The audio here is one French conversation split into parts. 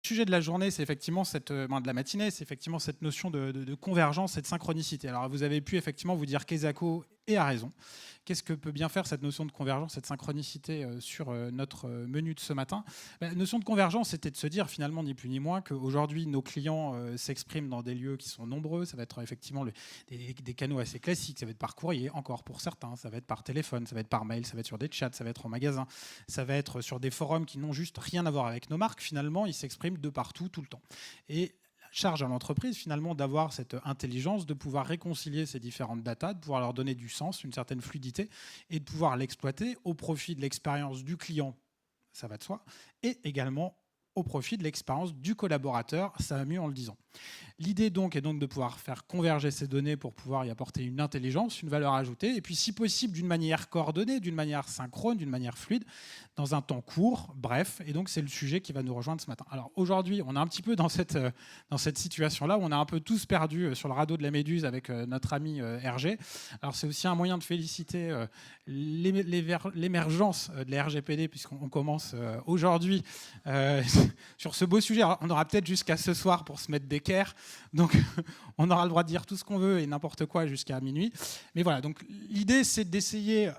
sujet de la journée, c'est effectivement de la matinée, c'est effectivement cette notion de convergence et de synchronicité. Alors, vous avez pu effectivement vous dire qu'Esako et a raison. Qu'est-ce que peut bien faire cette notion de convergence, cette synchronicité sur notre menu de ce matin? La notion de convergence, c'était de se dire finalement ni plus ni moins qu'aujourd'hui, nos clients s'expriment dans des lieux qui sont nombreux. Ça va être effectivement des canaux assez classiques. Ça va être par courrier, encore pour certains. Ça va être par téléphone, ça va être par mail, ça va être sur des chats, ça va être en magasin. Ça va être sur des forums qui n'ont juste rien à voir avec nos marques. Finalement, ils s'expriment de partout, tout le temps. Et charge à l'entreprise finalement d'avoir cette intelligence, de pouvoir réconcilier ces différentes datas, de pouvoir leur donner du sens, une certaine fluidité, et de pouvoir l'exploiter au profit de l'expérience du client, ça va de soi, et également au profit de l'expérience du collaborateur, ça va mieux en le disant. L'idée donc est donc de pouvoir faire converger ces données pour pouvoir y apporter une intelligence, une valeur ajoutée, et puis si possible d'une manière coordonnée, d'une manière synchrone, d'une manière fluide, dans un temps court, bref. Et donc c'est le sujet qui va nous rejoindre ce matin. Alors aujourd'hui, on est un petit peu dans cette situation-là, où on a un peu tous perdu sur le radeau de la Méduse avec notre ami RG. Alors c'est aussi un moyen de féliciter l'émergence de la RGPD, puisqu'on commence aujourd'hui sur ce beau sujet. Alors, on aura peut-être jusqu'à ce soir pour se mettre d'équerre. Donc, on aura le droit de dire tout ce qu'on veut et n'importe quoi jusqu'à minuit. Mais voilà, donc l'idée, c'est d'essayer,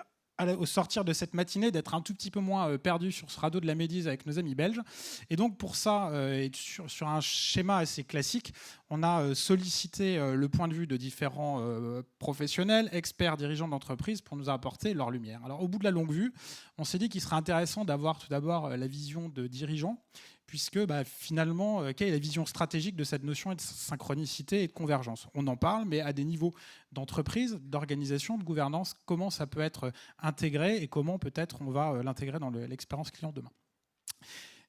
au sortir de cette matinée, d'être un tout petit peu moins perdu sur ce radeau de la Méduse avec nos amis belges. Et donc, pour ça, et sur un schéma assez classique, on a sollicité le point de vue de différents professionnels, experts, dirigeants d'entreprise pour nous apporter leur lumière. Alors, au bout de la longue vue, on s'est dit qu'il serait intéressant d'avoir tout d'abord la vision de dirigeants, puisque finalement, quelle est la vision stratégique de cette notion de synchronicité et de convergence? On en parle, mais à des niveaux d'entreprise, d'organisation, de gouvernance, comment ça peut être intégré et comment peut-être on va l'intégrer dans l'expérience client demain.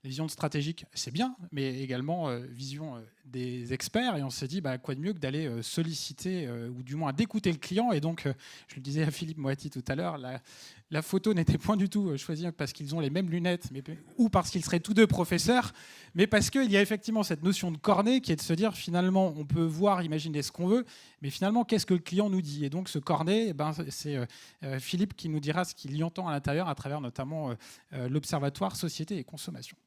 La vision stratégique, c'est bien, mais également vision des experts. Et on s'est dit, quoi de mieux que d'aller solliciter, ou du moins d'écouter le client. Et donc, je le disais à Philippe Moati tout à l'heure, la photo n'était point du tout choisie parce qu'ils ont les mêmes lunettes, ou parce qu'ils seraient tous deux professeurs, mais parce qu'il y a effectivement cette notion de cornet qui est de se dire, finalement, on peut voir, imaginer ce qu'on veut, mais finalement, qu'est-ce que le client nous dit? Et donc, ce cornet, c'est Philippe qui nous dira ce qu'il y entend à l'intérieur, à travers notamment l'Observatoire Société et Consommation.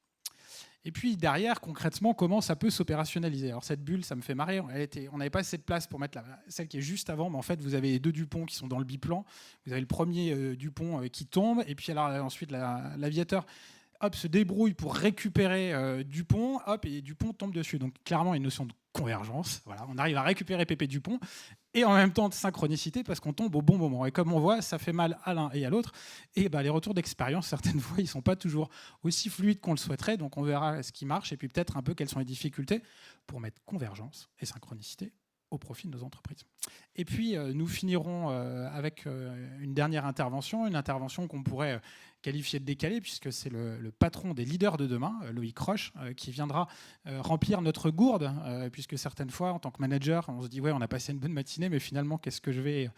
Et puis derrière, concrètement, comment ça peut s'opérationnaliser? Alors cette bulle, ça me fait marrer. On n'avait pas assez de place pour mettre celle qui est juste avant, mais en fait, vous avez les deux Dupont qui sont dans le biplan. Vous avez le premier Dupont qui tombe, et puis alors, ensuite, l'aviateur se débrouille pour récupérer Dupont, et Dupont tombe dessus. Donc clairement, une notion de convergence. Voilà, on arrive à récupérer Pépé Dupont, et en même temps de synchronicité, parce qu'on tombe au bon moment. Et comme on voit, ça fait mal à l'un et à l'autre. Et les retours d'expérience, certaines fois, ils ne sont pas toujours aussi fluides qu'on le souhaiterait. Donc on verra ce qui marche, et puis peut-être un peu quelles sont les difficultés pour mettre convergence et synchronicité au profit de nos entreprises. Et puis, nous finirons avec une dernière intervention, une intervention qu'on pourrait qualifié de décalé, puisque c'est le patron des leaders de demain, Loïc Roche, qui viendra remplir notre gourde, puisque certaines fois, en tant que manager, on se dit « ouais, on a passé une bonne matinée, mais finalement, qu'est-ce que je vais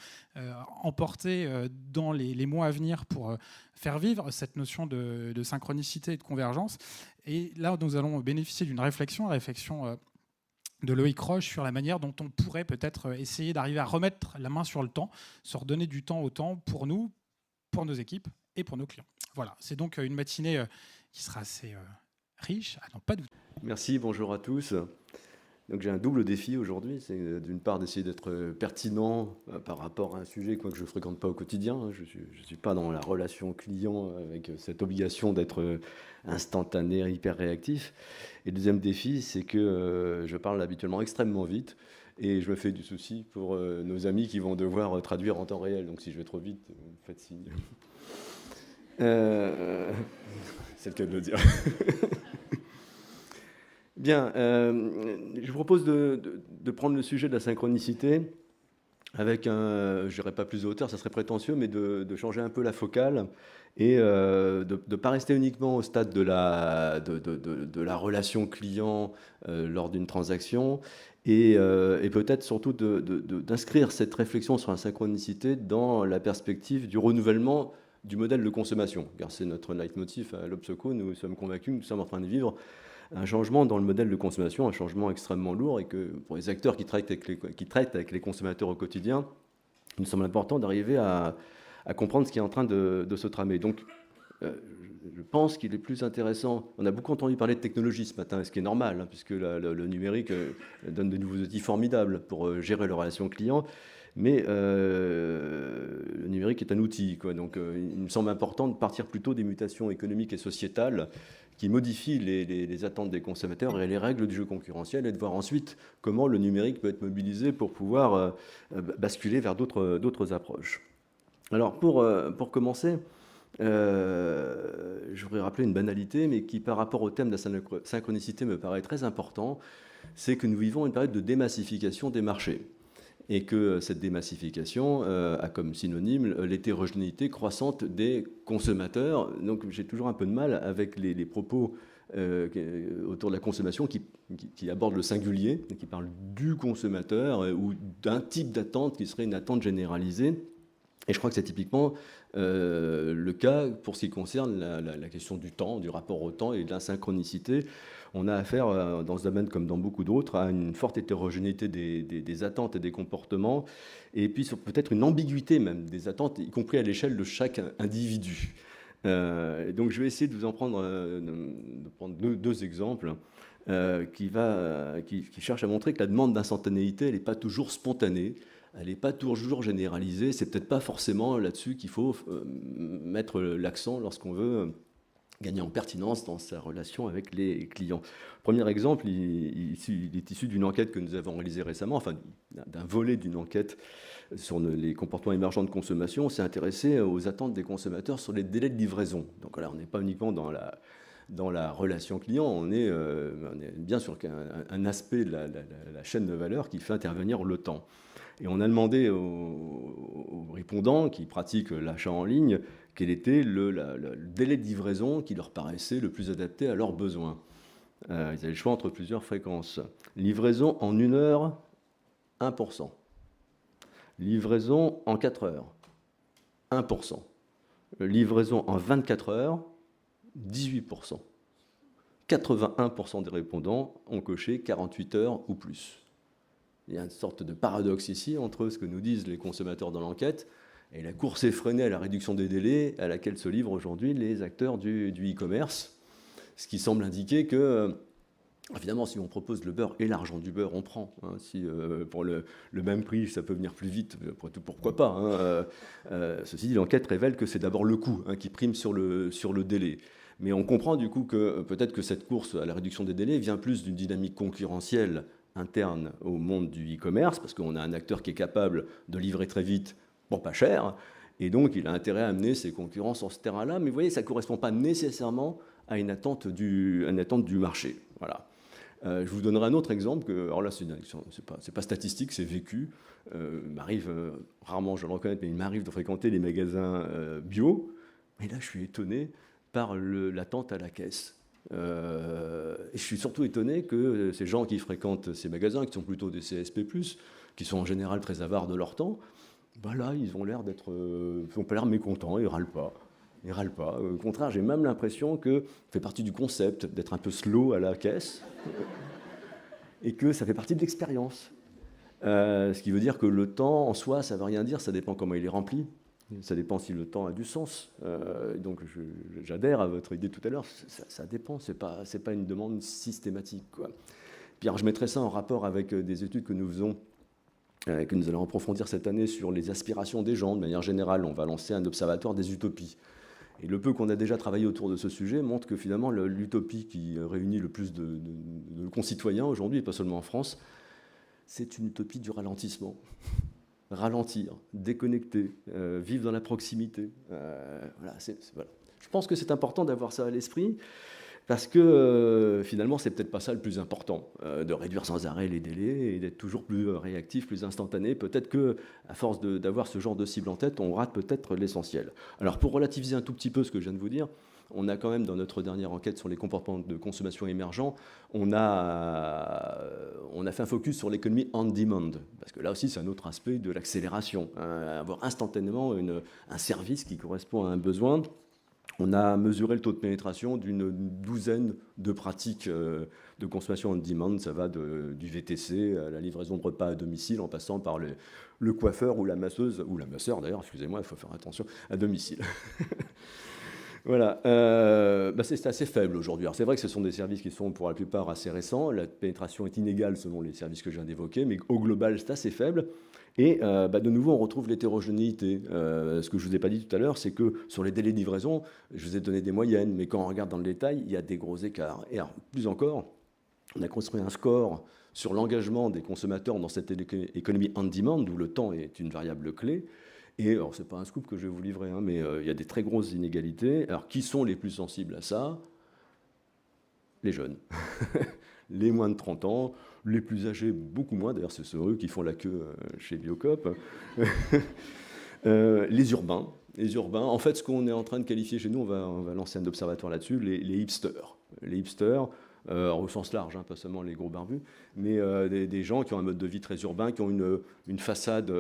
emporter dans les mois à venir pour faire vivre cette notion de synchronicité et de convergence ?» Et là, nous allons bénéficier d'une réflexion de Loïc Roche sur la manière dont on pourrait peut-être essayer d'arriver à remettre la main sur le temps, se redonner du temps au temps pour nous, pour nos équipes et pour nos clients. Voilà, c'est donc une matinée qui sera assez riche, à n'en pas douter. Merci, bonjour à tous. Donc j'ai un double défi aujourd'hui, c'est d'une part d'essayer d'être pertinent par rapport à un sujet que je ne fréquente pas au quotidien. Je suis pas dans la relation client avec cette obligation d'être instantané, hyper réactif. Et le deuxième défi, c'est que je parle habituellement extrêmement vite et je me fais du souci pour nos amis qui vont devoir traduire en temps réel. Donc si je vais trop vite, vous me faites signe. C'est le cas de le dire. Bien, je vous propose de prendre le sujet de la synchronicité avec je dirais pas plus de hauteur, ça serait prétentieux, mais de changer un peu la focale et de ne pas rester uniquement au stade de la relation client lors d'une transaction et peut-être surtout d'inscrire cette réflexion sur la synchronicité dans la perspective du renouvellement du modèle de consommation, car c'est notre leitmotiv à l'Obsoco. Nous sommes convaincus que nous sommes en train de vivre un changement dans le modèle de consommation, un changement extrêmement lourd, et que pour les acteurs qui traitent avec les consommateurs au quotidien, il nous semble important d'arriver à comprendre ce qui est en train de se tramer. Donc, je pense qu'il est plus intéressant. On a beaucoup entendu parler de technologie ce matin, ce qui est normal, hein, puisque le numérique donne de nouveaux outils formidables pour gérer les relations clients. Mais le numérique est un outil, quoi. Donc il me semble important de partir plutôt des mutations économiques et sociétales qui modifient les attentes des consommateurs et les règles du jeu concurrentiel, et de voir ensuite comment le numérique peut être mobilisé pour pouvoir basculer vers d'autres approches. Alors pour commencer, je voudrais rappeler une banalité, mais qui par rapport au thème de la synchronicité me paraît très important, c'est que nous vivons une période de démassification des marchés. Et que cette démassification a comme synonyme l'hétérogénéité croissante des consommateurs. Donc j'ai toujours un peu de mal avec les propos autour de la consommation qui abordent le singulier, qui parlent du consommateur ou d'un type d'attente qui serait une attente généralisée. Et je crois que c'est typiquement le cas pour ce qui concerne la question du temps, du rapport au temps et de la synchronicité. On a affaire, dans ce domaine comme dans beaucoup d'autres, à une forte hétérogénéité des attentes et des comportements, et puis peut-être une ambiguïté même des attentes, y compris à l'échelle de chaque individu. Donc je vais essayer de vous en prendre, deux exemples qui cherchent à montrer que la demande d'instantanéité, elle n'est pas toujours spontanée, elle n'est pas toujours généralisée. C'est peut-être pas forcément là-dessus qu'il faut mettre l'accent lorsqu'on veut gagner en pertinence dans sa relation avec les clients. Premier exemple, il est issu d'une enquête que nous avons réalisée récemment, enfin d'un volet d'une enquête sur les comportements émergents de consommation. On s'est intéressé aux attentes des consommateurs sur les délais de livraison. Donc là, on n'est pas uniquement dans la relation client, on est bien sûr qu'un aspect de la chaîne de valeur qui fait intervenir le temps. Et on a demandé aux répondants qui pratiquent l'achat en ligne quel était le délai de livraison qui leur paraissait le plus adapté à leurs besoins. Ils avaient le choix entre plusieurs fréquences. Livraison en 1 heure, 1%. Livraison en 4 heures, 1%. Livraison en 24 heures, 18%. 81% des répondants ont coché 48 heures ou plus. Il y a une sorte de paradoxe ici entre ce que nous disent les consommateurs dans l'enquête et la course effrénée à la réduction des délais à laquelle se livrent aujourd'hui les acteurs du e-commerce. Ce qui semble indiquer que, évidemment, si on propose le beurre et l'argent du beurre, on prend. Hein. Si pour le même prix, ça peut venir plus vite, pourquoi pas. Hein. Ceci dit, l'enquête révèle que c'est d'abord le coût qui prime sur le délai. Mais on comprend du coup que peut-être que cette course à la réduction des délais vient plus d'une dynamique concurrentielle interne au monde du e-commerce, parce qu'on a un acteur qui est capable de livrer très vite pour pas cher, et donc il a intérêt à amener ses concurrents sur ce terrain-là, mais vous voyez, ça ne correspond pas nécessairement à une attente du marché. Voilà. Je vous donnerai un autre exemple, alors là c'est pas statistique, c'est vécu. Il m'arrive, rarement je le reconnais, mais il m'arrive de fréquenter les magasins bio, et là je suis étonné par l'attente à la caisse. Et je suis surtout étonné que ces gens qui fréquentent ces magasins, qui sont plutôt des CSP+, qui sont en général très avares de leur temps, là, ils ont l'air pas l'air mécontents, ils râlent pas. Au contraire, j'ai même l'impression que ça fait partie du concept d'être un peu slow à la caisse et que ça fait partie de l'expérience. Ce qui veut dire que le temps, en soi, ça ne veut rien dire, ça dépend comment il est rempli. Ça dépend si le temps a du sens. Donc j'adhère à votre idée tout à l'heure, ça dépend, c'est pas une demande systématique, quoi. Puis alors, je mettrai ça en rapport avec des études que nous faisons, que nous allons approfondir cette année sur les aspirations des gens. De manière générale, on va lancer un observatoire des utopies. Et le peu qu'on a déjà travaillé autour de ce sujet montre que finalement l'utopie qui réunit le plus de concitoyens aujourd'hui, et pas seulement en France, c'est une utopie du ralentissement. Ralentir, déconnecter, vivre dans la proximité. Voilà. Je pense que c'est important d'avoir ça à l'esprit, parce que finalement, c'est peut-être pas ça le plus important, de réduire sans arrêt les délais et d'être toujours plus réactif, plus instantané. Peut-être qu'à force d'avoir ce genre de cible en tête, on rate peut-être l'essentiel. Alors, pour relativiser un tout petit peu ce que je viens de vous dire, on a quand même, dans notre dernière enquête sur les comportements de consommation émergents, on a fait un focus sur l'économie on demand, parce que là aussi, c'est un autre aspect de l'accélération, avoir instantanément un service qui correspond à un besoin. On a mesuré le taux de pénétration d'une douzaine de pratiques de consommation on demand. Ça va du VTC à la livraison de repas à domicile, en passant par le coiffeur ou la masseuse, ou la masseur d'ailleurs, excusez-moi, il faut faire attention, à domicile. Voilà, c'est assez faible aujourd'hui. Alors c'est vrai que ce sont des services qui sont pour la plupart assez récents. La pénétration est inégale selon les services que je viens d'évoquer, mais au global c'est assez faible. Et de nouveau on retrouve l'hétérogénéité. Ce que je ne vous ai pas dit tout à l'heure, c'est que sur les délais de livraison, je vous ai donné des moyennes, mais quand on regarde dans le détail, il y a des gros écarts. Et alors, plus encore, on a construit un score sur l'engagement des consommateurs dans cette économie on-demand, où le temps est une variable clé. Et alors, ce n'est pas un scoop que je vais vous livrer, hein, mais il y a des très grosses inégalités. Alors, qui sont les plus sensibles à ça? Les jeunes. Les moins de 30 ans, les plus âgés, beaucoup moins. D'ailleurs, ce sont eux qui font la queue chez Biocop. Les urbains. Les urbains. En fait, ce qu'on est en train de qualifier chez nous, on va lancer un observatoire là-dessus, les hipsters. Les hipsters, au sens large, hein, pas seulement les gros barbus, mais des gens qui ont un mode de vie très urbain, qui ont une façade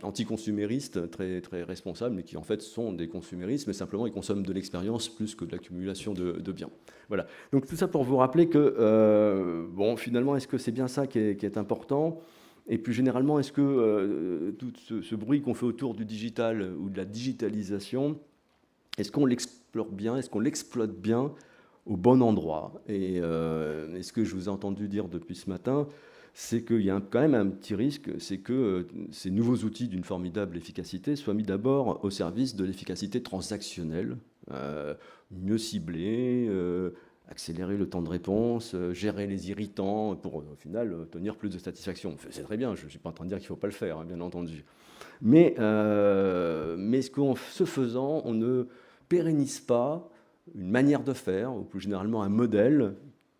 anticonsumériste très, très responsable, mais qui en fait sont des consuméristes, mais simplement ils consomment de l'expérience plus que de l'accumulation de biens. Voilà. Donc tout ça pour vous rappeler que, finalement, est-ce que c'est bien ça qui est important ? Et plus généralement, est-ce que tout ce bruit qu'on fait autour du digital ou de la digitalisation, est-ce qu'on l'explore bien, est-ce qu'on l'exploite bien au bon endroit? Et ce que je vous ai entendu dire depuis ce matin, c'est qu'il y a quand même un petit risque, c'est que ces nouveaux outils d'une formidable efficacité soient mis d'abord au service de l'efficacité transactionnelle, mieux ciblée, accélérer le temps de réponse, gérer les irritants pour au final obtenir plus de satisfaction. C'est très bien, je ne suis pas en train de dire qu'il ne faut pas le faire, hein, bien entendu. Mais ce faisant, on ne pérennise pas une manière de faire, ou plus généralement un modèle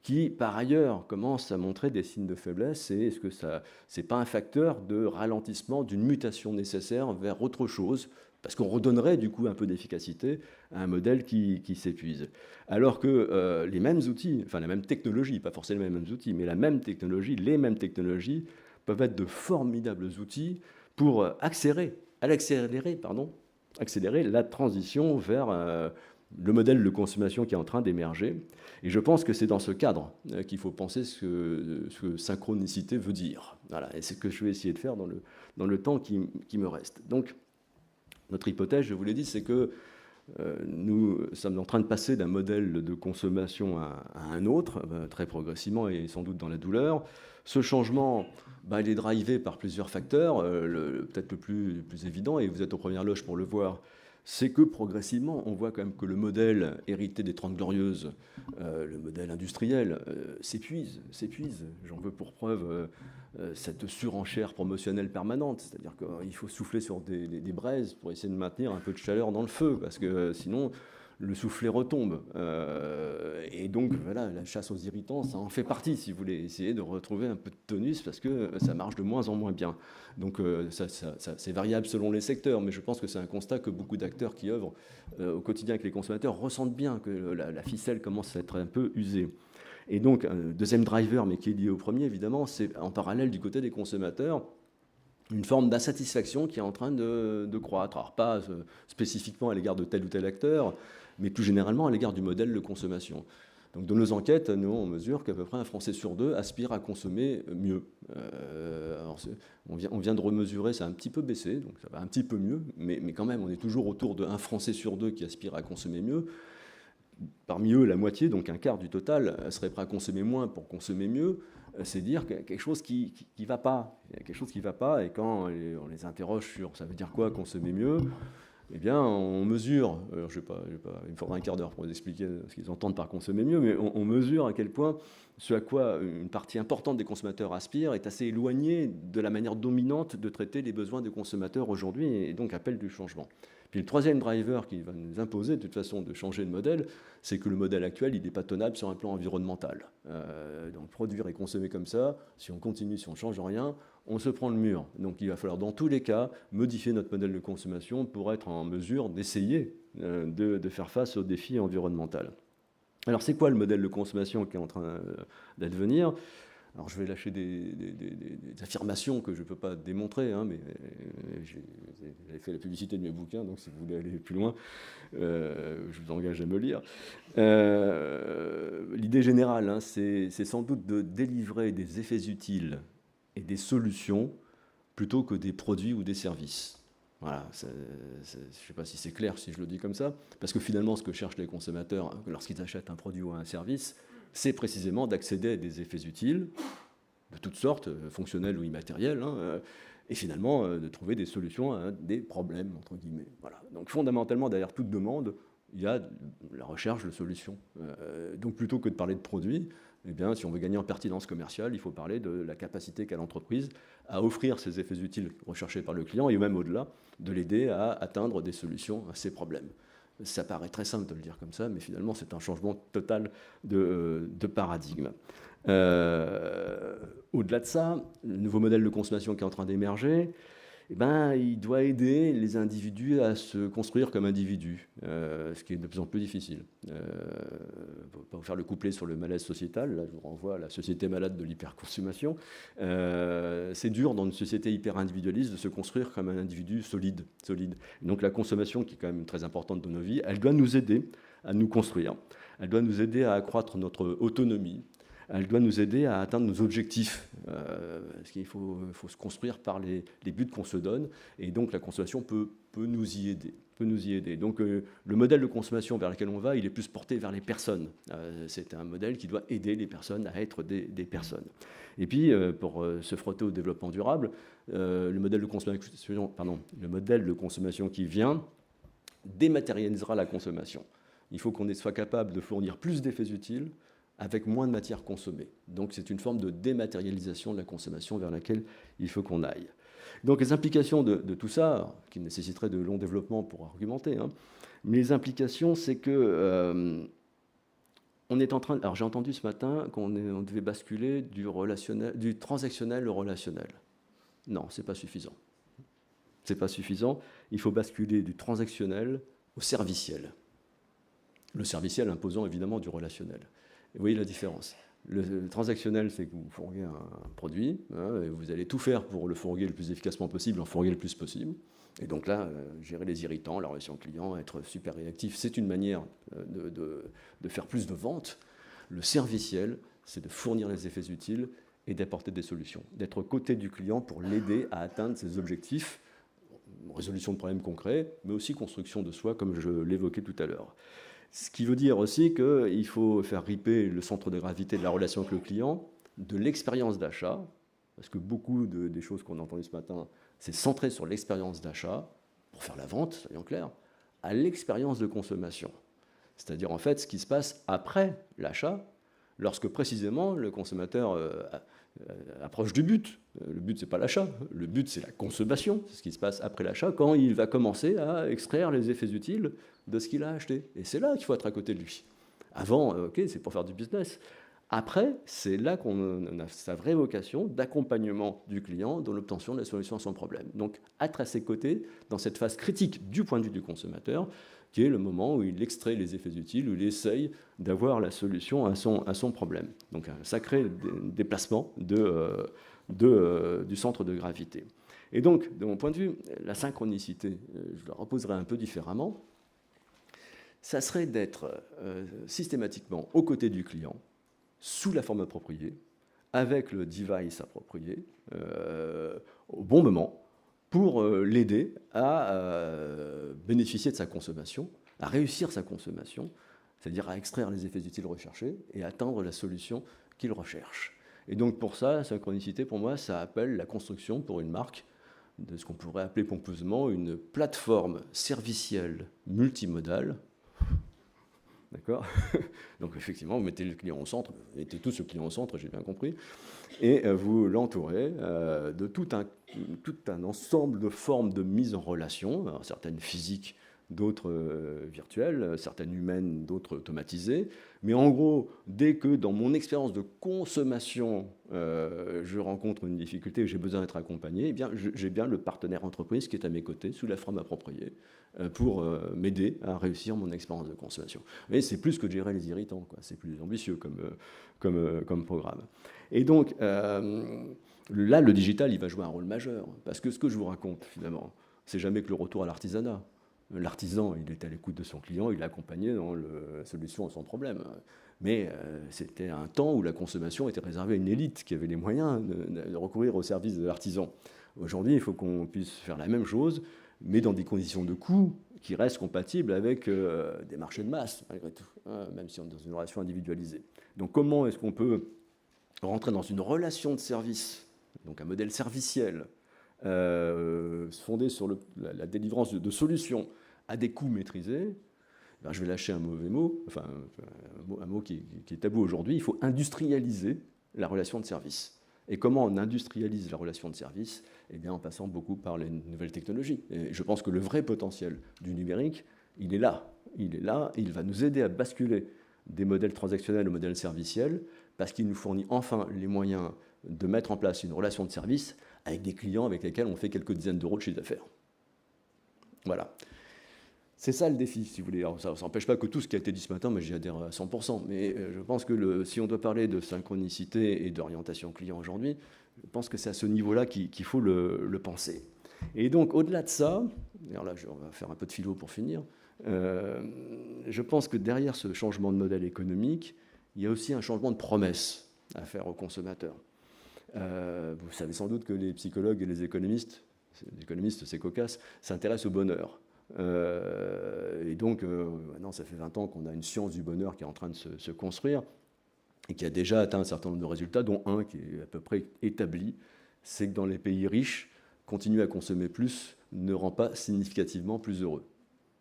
qui, par ailleurs, commence à montrer des signes de faiblesse. Et est-ce que ça n'est pas un facteur de ralentissement, d'une mutation nécessaire vers autre chose, parce qu'on redonnerait du coup un peu d'efficacité à un modèle qui s'épuise. Alors que les mêmes outils, enfin la même technologie, pas forcément les mêmes outils, mais les mêmes technologies peuvent être de formidables outils pour accélérer la transition vers le modèle de consommation qui est en train d'émerger. Et je pense que c'est dans ce cadre qu'il faut penser ce que synchronicité veut dire. Voilà, et c'est ce que je vais essayer de faire dans le temps qui me reste. Donc, notre hypothèse, je vous l'ai dit, c'est que nous sommes en train de passer d'un modèle de consommation à un autre, très progressivement et sans doute dans la douleur. Ce changement, il est drivé par plusieurs facteurs. Peut-être le plus évident, et vous êtes aux premières loges pour le voir, c'est que progressivement, on voit quand même que le modèle hérité des 30 Glorieuses, le modèle industriel, s'épuise. J'en veux pour preuve cette surenchère promotionnelle permanente. C'est-à-dire qu'il faut souffler sur des braises pour essayer de maintenir un peu de chaleur dans le feu, parce que sinon, le soufflet retombe. Et donc, voilà, la chasse aux irritants, ça en fait partie, si vous voulez essayer de retrouver un peu de tonus, parce que ça marche de moins en moins bien. Donc, c'est variable selon les secteurs, mais je pense que c'est un constat que beaucoup d'acteurs qui œuvrent au quotidien avec les consommateurs ressentent bien, que la ficelle commence à être un peu usée. Et donc, un deuxième driver, mais qui est lié au premier, évidemment, c'est en parallèle du côté des consommateurs, une forme d'insatisfaction qui est en train de croître. Alors, pas spécifiquement à l'égard de tel ou tel acteur, mais plus généralement à l'égard du modèle de consommation. Donc, dans nos enquêtes, nous, on mesure qu'à peu près un Français sur deux aspire à consommer mieux. On vient de remesurer, ça a un petit peu baissé, donc ça va un petit peu mieux, mais quand même, on est toujours autour d'un Français sur deux qui aspire à consommer mieux. Parmi eux, la moitié, donc un quart du total, serait prêt à consommer moins pour consommer mieux. C'est dire qu'il y a quelque chose qui va pas. Il y a quelque chose qui ne va pas, et quand on les interroge sur ça veut dire quoi consommer mieux, eh bien, on mesure, alors il me faudra un quart d'heure pour vous expliquer ce qu'ils entendent par consommer mieux, mais on mesure à quel point ce à quoi une partie importante des consommateurs aspirent est assez éloigné de la manière dominante de traiter les besoins des consommateurs aujourd'hui, et donc appelle du changement. Puis le troisième driver qui va nous imposer de toute façon de changer de modèle, c'est que le modèle actuel, il n'est pas tenable sur un plan environnemental. Donc produire et consommer comme ça, si on continue, si on ne change rien, on se prend le mur. Donc il va falloir dans tous les cas modifier notre modèle de consommation pour être en mesure d'essayer de faire face aux défis environnementaux. Alors c'est quoi le modèle de consommation qui est en train d'advenir ? Alors je vais lâcher des affirmations que je ne peux pas démontrer, hein, mais j'ai fait la publicité de mes bouquins, donc si vous voulez aller plus loin, je vous engage à me lire. L'idée générale, hein, c'est sans doute de délivrer des effets utiles et des solutions plutôt que des produits ou des services. Voilà, je ne sais pas si c'est clair si je le dis comme ça, parce que finalement, ce que cherchent les consommateurs lorsqu'ils achètent un produit ou un service, c'est précisément d'accéder à des effets utiles, de toutes sortes, fonctionnels ou immatériels, hein, et finalement de trouver des solutions à des problèmes, entre guillemets. Voilà. Donc fondamentalement, derrière toute demande, il y a la recherche de solutions. Donc plutôt que de parler de produits, eh bien, si on veut gagner en pertinence commerciale, il faut parler de la capacité qu'a l'entreprise à offrir ces effets utiles recherchés par le client, et même au-delà, de l'aider à atteindre des solutions à ces problèmes. Ça paraît très simple de le dire comme ça, mais finalement, c'est un changement total de paradigme. Au-delà de ça, le nouveau modèle de consommation qui est en train d'émerger, eh ben, il doit aider les individus à se construire comme individus, ce qui est de plus en plus difficile. Pour pas vous faire le couplet sur le malaise sociétal, là je vous renvoie à la société malade de l'hyperconsommation. C'est dur dans une société hyper individualiste de se construire comme un individu solide. Donc la consommation, qui est quand même très importante dans nos vies, elle doit nous aider à nous construire. Elle doit nous aider à accroître notre autonomie. Elle doit nous aider à atteindre nos objectifs. Parce qu'il faut se construire par les buts qu'on se donne. Et donc la consommation peut nous y aider. Donc le modèle de consommation vers lequel on va, il est plus porté vers les personnes. C'est un modèle qui doit aider les personnes à être des personnes. Et puis, pour se frotter au développement durable, le modèle de consommation qui vient dématérialisera la consommation. Il faut qu'on soit capable de fournir plus d'effets utiles avec moins de matière consommée. Donc c'est une forme de dématérialisation de la consommation vers laquelle il faut qu'on aille. Donc les implications de tout ça, qui nécessiteraient de longs développements pour argumenter, hein, mais les implications, c'est que on est en train... Alors j'ai entendu ce matin qu'on devait basculer du transactionnel au relationnel. Non, c'est pas suffisant. C'est pas suffisant. Il faut basculer du transactionnel au serviciel. Le serviciel imposant évidemment du relationnel. Vous voyez la différence. Le transactionnel, c'est que vous fourguez un produit, hein, et vous allez tout faire pour le fourguer le plus efficacement possible, en fourguer le plus possible. Et donc là, gérer les irritants, la relation client, être super réactif, c'est une manière de faire plus de ventes. Le serviciel, c'est de fournir les effets utiles et d'apporter des solutions, d'être aux côtés du client pour l'aider à atteindre ses objectifs, résolution de problèmes concrets, mais aussi construction de soi, comme je l'évoquais tout à l'heure. Ce qui veut dire aussi qu'il faut faire riper le centre de gravité de la relation avec le client, de l'expérience d'achat, parce que beaucoup des choses qu'on a entendues ce matin, c'est centré sur l'expérience d'achat, pour faire la vente, soyons clairs, à l'expérience de consommation. C'est-à-dire en fait ce qui se passe après l'achat, lorsque précisément le consommateur approche du but. Le but, ce n'est pas l'achat, le but, c'est la consommation, c'est ce qui se passe après l'achat, quand il va commencer à extraire les effets utiles de ce qu'il a acheté. Et c'est là qu'il faut être à côté de lui. Avant, ok, c'est pour faire du business. Après, c'est là qu'on a sa vraie vocation d'accompagnement du client dans l'obtention de la solution à son problème. Donc, être à ses côtés dans cette phase critique du point de vue du consommateur, qui est le moment où il extrait les effets utiles, où il essaye d'avoir la solution à son problème. Donc, un sacré déplacement du centre de gravité. Et donc, de mon point de vue, la synchronicité, je la reposerai un peu différemment, ça serait d'être systématiquement aux côtés du client, sous la forme appropriée, avec le device approprié, au bon moment, pour l'aider à bénéficier de sa consommation, à réussir sa consommation, c'est-à-dire à extraire les effets utiles recherchés et atteindre la solution qu'il recherche. Et donc pour ça, la synchronicité, pour moi, ça appelle la construction pour une marque de ce qu'on pourrait appeler pompeusement une plateforme servicielle multimodale. D'accord ? Donc effectivement, vous mettez le client au centre, vous mettez tous le client au centre, j'ai bien compris, et vous l'entourez de tout un ensemble de formes de mise en relation, alors certaines physiques, d'autres virtuelles, certaines humaines, d'autres automatisées. Mais en gros, dès que dans mon expérience de consommation, je rencontre une difficulté et j'ai besoin d'être accompagné, eh bien, j'ai bien le partenaire entreprise qui est à mes côtés, sous la forme appropriée, pour m'aider à réussir mon expérience de consommation. Mais c'est plus que de gérer les irritants, quoi. C'est plus ambitieux comme programme. Et donc, là, le digital, il va jouer un rôle majeur, parce que ce que je vous raconte, finalement, c'est jamais que le retour à l'artisanat. L'artisan, il est à l'écoute de son client, il l'accompagnait dans la solution à son problème. Mais c'était un temps où la consommation était réservée à une élite qui avait les moyens de recourir au service de l'artisan. Aujourd'hui, il faut qu'on puisse faire la même chose mais dans des conditions de coût qui restent compatibles avec des marchés de masse, malgré tout, hein, même si on est dans une relation individualisée. Donc comment est-ce qu'on peut rentrer dans une relation de service, donc un modèle serviciel, fondé sur la délivrance de solutions à des coûts maîtrisés? Ben, je vais lâcher un mauvais mot, enfin un mot qui est tabou aujourd'hui. Il faut industrialiser la relation de service. Et comment on industrialise la relation de service? Eh bien, en passant beaucoup par les nouvelles technologies. Et je pense que le vrai potentiel du numérique, il est là. Il est là, et il va nous aider à basculer des modèles transactionnels aux modèles serviciels, parce qu'il nous fournit enfin les moyens de mettre en place une relation de service avec des clients avec lesquels on fait quelques dizaines d'euros de chiffre d'affaires. Voilà. C'est ça le défi, si vous voulez. Alors, ça n'empêche pas que tout ce qui a été dit ce matin, mais j'y adhère à 100%. Mais je pense que si on doit parler de synchronicité et d'orientation client aujourd'hui, je pense que c'est à ce niveau-là qu'il faut le penser. Et donc, au-delà de ça, alors là, on va faire un peu de philo pour finir, je pense que derrière ce changement de modèle économique, il y a aussi un changement de promesse à faire aux consommateurs. Vous savez sans doute que les psychologues et les économistes c'est cocasse, s'intéressent au bonheur. Et donc, maintenant, ça fait 20 ans qu'on a une science du bonheur qui est en train de se construire et qui a déjà atteint un certain nombre de résultats, dont un qui est à peu près établi, c'est que dans les pays riches, continuer à consommer plus ne rend pas significativement plus heureux.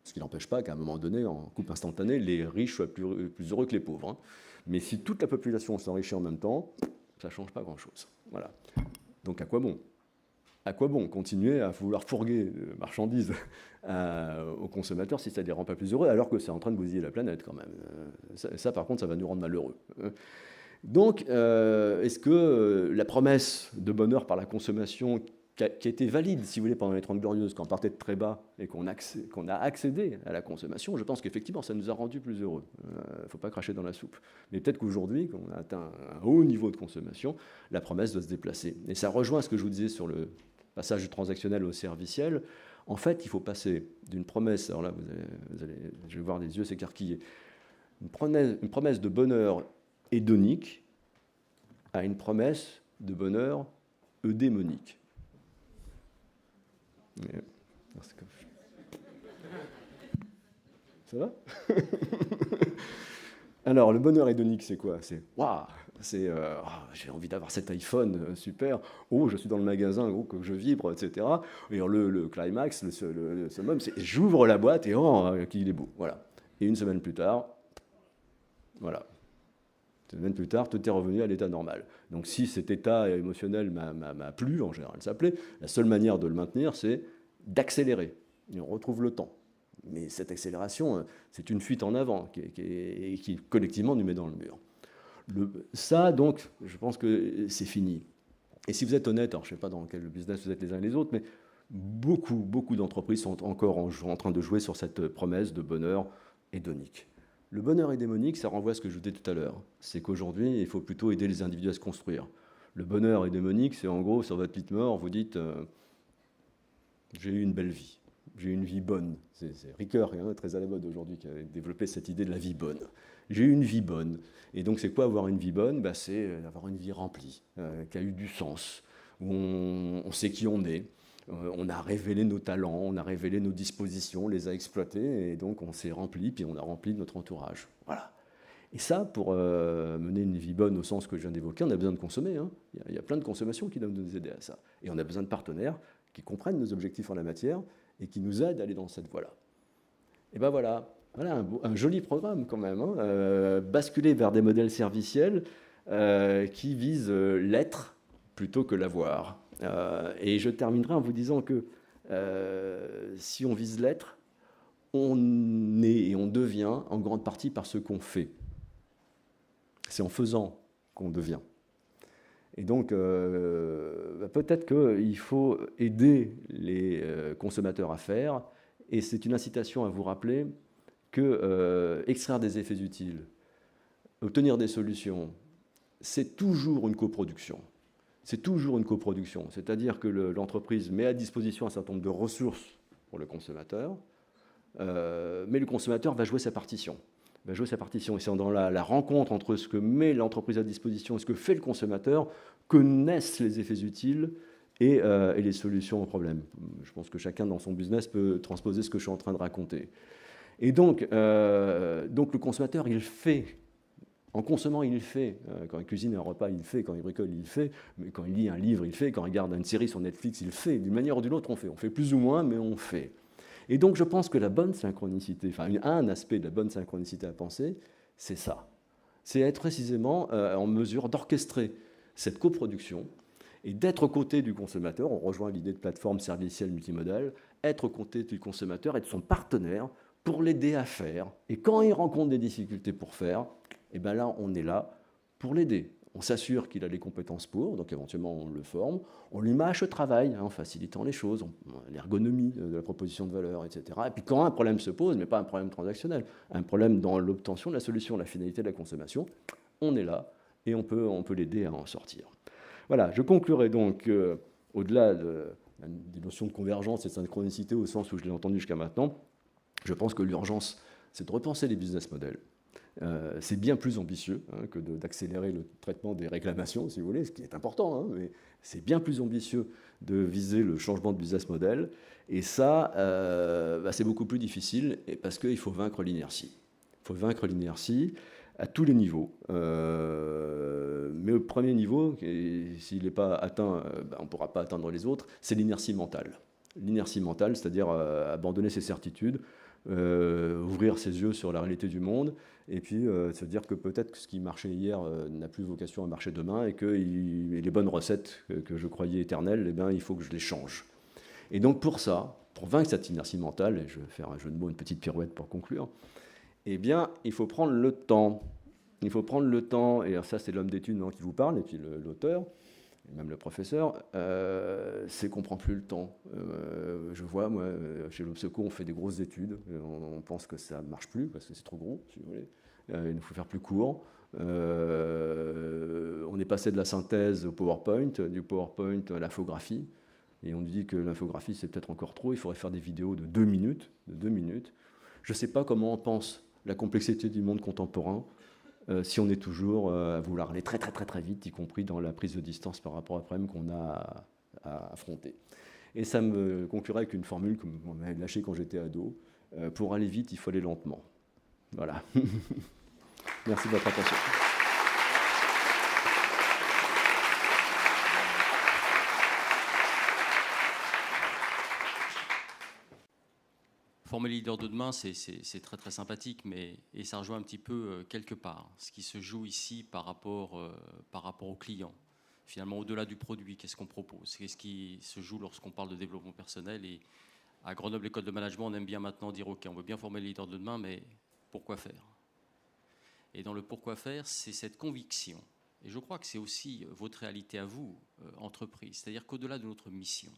Ce qui n'empêche pas qu'à un moment donné, en coupe instantanée, les riches soient plus heureux que les pauvres. Hein. Mais si toute la population s'enrichit en même temps, ça ne change pas grand-chose. Voilà. Donc à quoi bon ? À quoi bon continuer à vouloir fourguer marchandises aux consommateurs si ça ne les rend pas plus heureux, alors que c'est en train de bousiller la planète quand même. Ça, par contre, ça va nous rendre malheureux. Donc, est-ce que la promesse de bonheur par la consommation qui a été valide, si vous voulez, pendant les 30 Glorieuses, quand on partait de très bas et qu'on a accédé à la consommation, je pense qu'effectivement, ça nous a rendus plus heureux. Il ne faut pas cracher dans la soupe. Mais peut-être qu'aujourd'hui, quand on a atteint un haut niveau de consommation, la promesse doit se déplacer. Et ça rejoint ce que je vous disais sur le passage du transactionnel au serviciel. En fait, il faut passer d'une promesse, alors là, je vais voir les yeux s'écarquiller, une promesse de bonheur hédonique à une promesse de bonheur eudémonique. Ça va? Alors, le bonheur hédonique, c'est quoi? C'est waouh! C'est j'ai envie d'avoir cet iPhone, super. Oh, je suis dans le magasin, oh, que je vibre, etc. Et alors, le climax, le summum, c'est j'ouvre la boîte et oh, qu'il est beau. Voilà. Et une semaine plus tard, voilà. Une semaine plus tard, tout est revenu à l'état normal. Donc, si cet état émotionnel m'a plu, en général, ça plaît, la seule manière de le maintenir, c'est d'accélérer. Et on retrouve le temps. Mais cette accélération, c'est une fuite en avant qui collectivement nous met dans le mur. Ça, donc, je pense que c'est fini. Et si vous êtes honnête, alors je ne sais pas dans quel business vous êtes les uns et les autres, mais beaucoup d'entreprises sont encore en train de jouer sur cette promesse de bonheur hédonique. Le bonheur hédémonique, ça renvoie à ce que je vous disais tout à l'heure. C'est qu'aujourd'hui, il faut plutôt aider les individus à se construire. Le bonheur hédémonique, c'est en gros, sur votre lit de mort, vous dites j'ai eu une belle vie. J'ai eu une vie bonne. C'est Ricoeur, très à la mode aujourd'hui, qui a développé cette idée de la vie bonne. J'ai eu une vie bonne. Et donc, c'est quoi avoir une vie bonne? C'est avoir une vie remplie, qui a eu du sens, où on sait qui on est, on a révélé nos talents, on a révélé nos dispositions, on les a exploités, et donc on s'est rempli, puis on a rempli notre entourage. Voilà. Et ça, pour mener une vie bonne au sens que je viens d'évoquer, on a besoin de consommer. Hein. Il y a plein de consommations qui doivent nous aider à ça. Et on a besoin de partenaires qui comprennent nos objectifs en la matière et qui nous aident à aller dans cette voie-là. Et ben voilà un joli programme quand même, hein, basculer vers des modèles serviciels qui visent l'être plutôt que l'avoir. Et je terminerai en vous disant que si on vise l'être, on est et on devient en grande partie par ce qu'on fait. C'est en faisant qu'on devient. Et donc, peut-être qu'il faut aider les consommateurs à faire, et c'est une incitation à vous rappeler que extraire des effets utiles, obtenir des solutions, c'est toujours une coproduction. C'est toujours une coproduction, c'est-à-dire que l'entreprise met à disposition un certain nombre de ressources pour le consommateur, mais le consommateur va jouer sa partition. Et c'est dans la rencontre entre ce que met l'entreprise à disposition et ce que fait le consommateur que naissent les effets utiles et les solutions aux problèmes. Je pense que chacun dans son business peut transposer ce que je suis en train de raconter. Et donc le consommateur, il fait. En consommant, il fait. Quand il cuisine un repas, il fait. Quand il bricole, il fait. Mais quand il lit un livre, il fait. Quand il regarde une série sur Netflix, il fait. D'une manière ou d'une autre, on fait. On fait plus ou moins, mais on fait. Et donc, je pense que la bonne synchronicité, enfin, un aspect de la bonne synchronicité à penser, c'est ça. C'est être précisément en mesure d'orchestrer cette coproduction et d'être aux côtés du consommateur. On rejoint l'idée de plateforme servicielle multimodale. Être aux côtés du consommateur et de son partenaire pour l'aider à faire. Et quand il rencontre des difficultés pour faire, et bien là, on est là pour l'aider. On s'assure qu'il a les compétences pour, donc éventuellement on le forme. On lui mâche le travail, en facilitant les choses, l'ergonomie de la proposition de valeur, etc. Et puis quand un problème se pose, mais pas un problème transactionnel, un problème dans l'obtention de la solution, la finalité de la consommation, on est là et on peut l'aider à en sortir. Voilà, je conclurai donc, au-delà des notions de convergence et de synchronicité au sens où je l'ai entendu jusqu'à maintenant, je pense que l'urgence, c'est de repenser les business models. C'est bien plus ambitieux que d'accélérer le traitement des réclamations, si vous voulez, ce qui est important, mais c'est bien plus ambitieux de viser le changement de business model. Et ça, c'est beaucoup plus difficile parce qu'il faut vaincre l'inertie. Il faut vaincre l'inertie à tous les niveaux. Mais au premier niveau, s'il n'est pas atteint, on ne pourra pas atteindre les autres, c'est l'inertie mentale. L'inertie mentale, c'est-à-dire abandonner ses certitudes, ouvrir ses yeux sur la réalité du monde, et puis se dire que peut-être que ce qui marchait hier n'a plus vocation à marcher demain, et que les bonnes recettes que je croyais éternelles, eh bien, il faut que je les change. Et donc pour ça, pour vaincre cette inertie mentale, et je vais faire un jeu de mots, une petite pirouette pour conclure, eh bien, il faut prendre le temps. Il faut prendre le temps, et ça c'est l'homme d'études qui vous parle, et puis l'auteur, et même le professeur, c'est qu'on ne prend plus le temps. Je vois, moi, chez l'Obseco, on fait des grosses études, on pense que ça ne marche plus, parce que c'est trop gros, si vous voulez. Il nous faut faire plus court. On est passé de la synthèse au PowerPoint, du PowerPoint à l'infographie, et on nous dit que l'infographie, c'est peut-être encore trop, il faudrait faire des vidéos de 2 minutes. Je ne sais pas comment on pense la complexité du monde contemporain, si on est toujours à vouloir aller très très très très vite, y compris dans la prise de distance par rapport aux problèmes qu'on a à affronter. Et ça me conclurait avec une formule que on m'avait lâchée quand j'étais ado. Pour aller vite, il faut aller lentement. Voilà. Merci de votre attention. Former les leaders de demain, c'est très très sympathique, et ça rejoint un petit peu quelque part ce qui se joue ici par rapport au client. Finalement, au-delà du produit, qu'est-ce qu'on propose? Qu'est-ce qui se joue lorsqu'on parle de développement personnel? Et à Grenoble École de Management, on aime bien maintenant dire, OK, on veut bien former les leaders de demain, mais pourquoi faire? Et dans le pourquoi faire, c'est cette conviction. Et je crois que c'est aussi votre réalité à vous, entreprise. C'est-à-dire qu'au-delà de notre mission,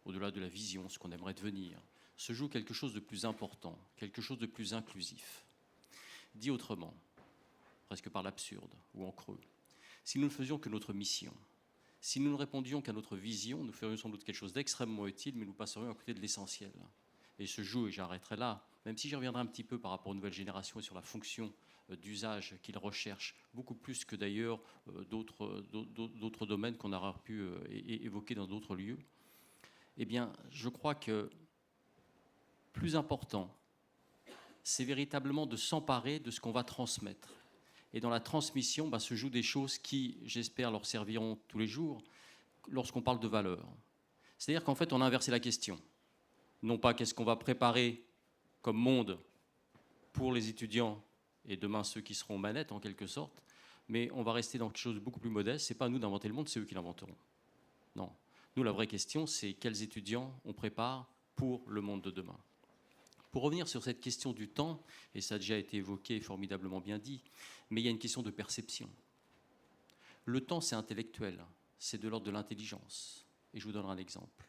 au-delà de la vision, ce qu'on aimerait devenir, se joue quelque chose de plus important, quelque chose de plus inclusif. Dit autrement, presque par l'absurde ou en creux, si nous ne faisions que notre mission, si nous ne répondions qu'à notre vision, nous ferions sans doute quelque chose d'extrêmement utile, mais nous passerions à côté de l'essentiel. Et se joue, et j'arrêterai là, même si j'y reviendrai un petit peu par rapport aux nouvelles générations et sur la fonction d'usage qu'ils recherchent, beaucoup plus que d'ailleurs d'autres domaines qu'on aura pu évoquer dans d'autres lieux, eh bien, je crois que plus important, c'est véritablement de s'emparer de ce qu'on va transmettre. Et dans la transmission, se jouent des choses qui, j'espère, leur serviront tous les jours lorsqu'on parle de valeurs. C'est-à-dire qu'en fait, on a inversé la question. Non pas qu'est-ce qu'on va préparer comme monde pour les étudiants et demain ceux qui seront aux manettes en quelque sorte, mais on va rester dans quelque chose de beaucoup plus modeste. Ce n'est pas à nous d'inventer le monde, c'est eux qui l'inventeront. Non. Nous, la vraie question, c'est quels étudiants on prépare pour le monde de demain. Pour revenir sur cette question du temps, et ça a déjà été évoqué, formidablement bien dit, mais il y a une question de perception. Le temps, c'est intellectuel, c'est de l'ordre de l'intelligence. Et je vous donnerai un exemple.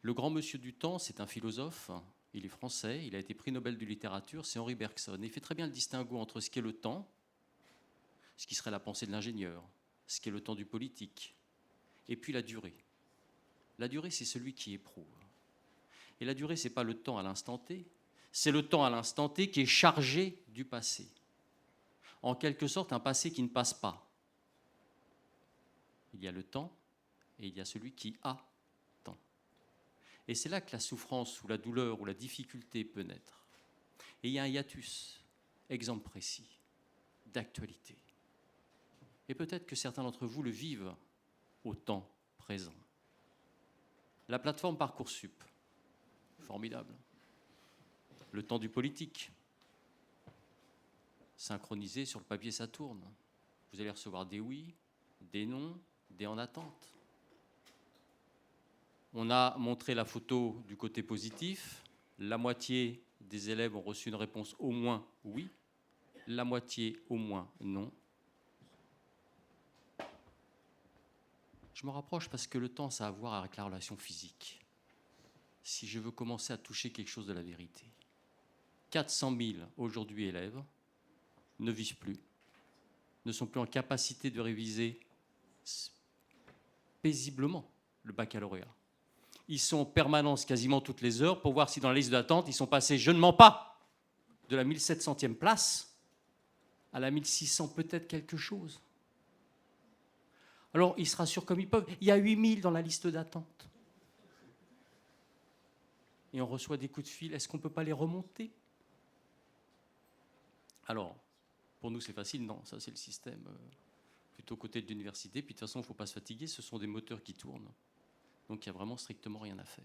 Le grand monsieur du temps, c'est un philosophe, il est français, il a été prix Nobel de littérature, c'est Henri Bergson. Et il fait très bien le distinguo entre ce qu'est le temps, ce qui serait la pensée de l'ingénieur, ce qu'est le temps du politique, et puis la durée. La durée, c'est celui qui éprouve. Et la durée, ce n'est pas le temps à l'instant T, c'est le temps à l'instant T qui est chargé du passé. En quelque sorte, un passé qui ne passe pas. Il y a le temps et il y a celui qui attend. Et c'est là que la souffrance ou la douleur ou la difficulté peut naître. Et il y a un hiatus, exemple précis, d'actualité. Et peut-être que certains d'entre vous le vivent au temps présent. La plateforme Parcoursup, formidable. Le temps du politique, synchronisé sur le papier, ça tourne. Vous allez recevoir des oui, des non, des en attente. On a montré la photo du côté positif. La moitié des élèves ont reçu une réponse au moins oui, la moitié au moins non. Je me rapproche parce que le temps, ça a à voir avec la relation physique. Si je veux commencer à toucher quelque chose de la vérité. 400 000 aujourd'hui élèves ne vivent plus, ne sont plus en capacité de réviser paisiblement le baccalauréat. Ils sont en permanence quasiment toutes les heures pour voir si dans la liste d'attente, ils sont passés, je ne mens pas, de la 1700e place à la 1600 peut-être quelque chose. Alors, ils se rassurent comme ils peuvent. Il y a 8000 dans la liste d'attente. Et on reçoit des coups de fil. Est-ce qu'on ne peut pas les remonter? Alors, pour nous, c'est facile. Non, ça, c'est le système plutôt côté de l'université. Puis de toute façon, il ne faut pas se fatiguer. Ce sont des moteurs qui tournent. Donc, il n'y a vraiment strictement rien à faire.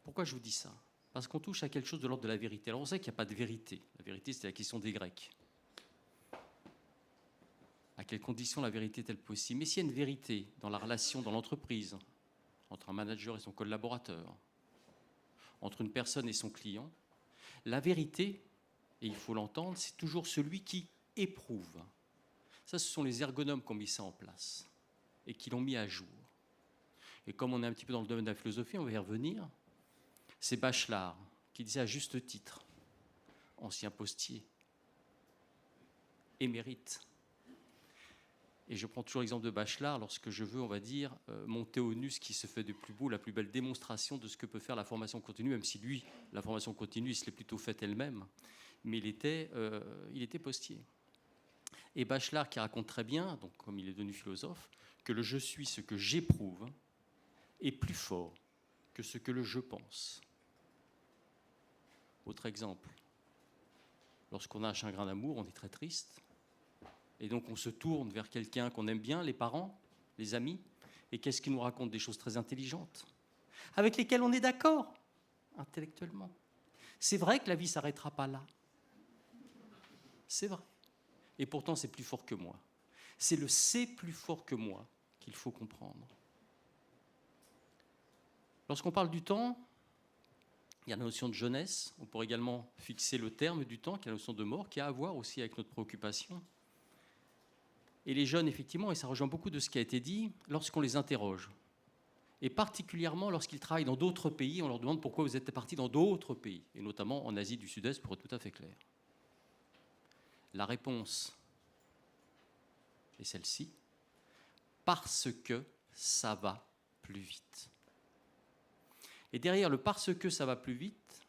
Pourquoi je vous dis ça? Parce qu'on touche à quelque chose de l'ordre de la vérité. Alors, on sait qu'il n'y a pas de vérité. La vérité, c'était la question des Grecs. À quelles conditions la vérité est-elle possible? Mais s'il y a une vérité dans la relation, dans l'entreprise, entre un manager et son collaborateur, entre une personne et son client, la vérité, et il faut l'entendre, c'est toujours celui qui éprouve. Ça, ce sont les ergonomes qui ont mis ça en place et qui l'ont mis à jour. Et comme on est un petit peu dans le domaine de la philosophie, on va y revenir, c'est Bachelard qui disait à juste titre, ancien postier, émérite. Et je prends toujours l'exemple de Bachelard lorsque je veux, on va dire, monter au nu ce qui se fait de plus beau, la plus belle démonstration de ce que peut faire la formation continue, même si lui, la formation continue, il se l'est plutôt faite elle-même. Mais il était postier. Et Bachelard qui raconte très bien, donc comme il est devenu philosophe, que le « je suis ce que j'éprouve » est plus fort que ce que le « je pense ». Autre exemple, lorsqu'on a un chagrin d'amour, on est très triste. Et donc on se tourne vers quelqu'un qu'on aime bien, les parents, les amis, et qu'est-ce qui nous raconte des choses très intelligentes, avec lesquelles on est d'accord, intellectuellement. C'est vrai que la vie ne s'arrêtera pas là. C'est vrai. Et pourtant, c'est plus fort que moi. C'est le « c'est plus fort que moi » qu'il faut comprendre. Lorsqu'on parle du temps, il y a la notion de jeunesse. On pourrait également fixer le terme du temps, qui est la notion de mort, qui a à voir aussi avec notre préoccupation. Et les jeunes, effectivement, et ça rejoint beaucoup de ce qui a été dit, lorsqu'on les interroge, et particulièrement lorsqu'ils travaillent dans d'autres pays, on leur demande pourquoi vous êtes partis dans d'autres pays, et notamment en Asie du Sud-Est, pour être tout à fait clair. La réponse est celle-ci, parce que ça va plus vite. Et derrière le « parce que ça va plus vite »,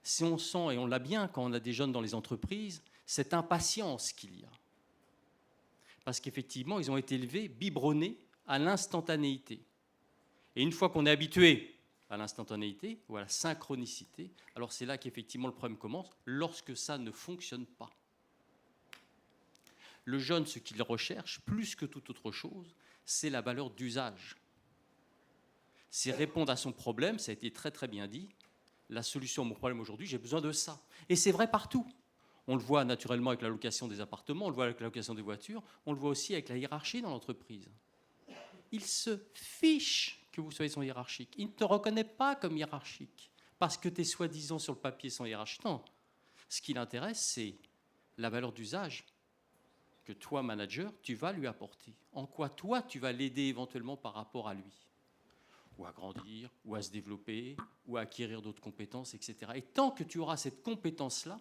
si on sent, et on l'a bien quand on a des jeunes dans les entreprises, cette impatience qu'il y a. Parce qu'effectivement, ils ont été élevés, biberonnés à l'instantanéité. Et une fois qu'on est habitué à l'instantanéité ou à la synchronicité, alors c'est là qu'effectivement le problème commence, lorsque ça ne fonctionne pas. Le jeune, ce qu'il recherche, plus que toute autre chose, c'est la valeur d'usage. C'est répondre à son problème, ça a été très très bien dit, la solution à mon problème aujourd'hui, j'ai besoin de ça. Et c'est vrai partout. On le voit naturellement avec la location des appartements, on le voit avec la location des voitures, on le voit aussi avec la hiérarchie dans l'entreprise. Il se fiche que vous soyez son hiérarchique. Il ne te reconnaît pas comme hiérarchique parce que tu es soi-disant sur le papier son hiérarchique. Non. Ce qui l'intéresse, c'est la valeur d'usage que toi, manager, tu vas lui apporter. En quoi toi, tu vas l'aider éventuellement par rapport à lui. Ou à grandir, ou à se développer, ou à acquérir d'autres compétences, etc. Et tant que tu auras cette compétence-là,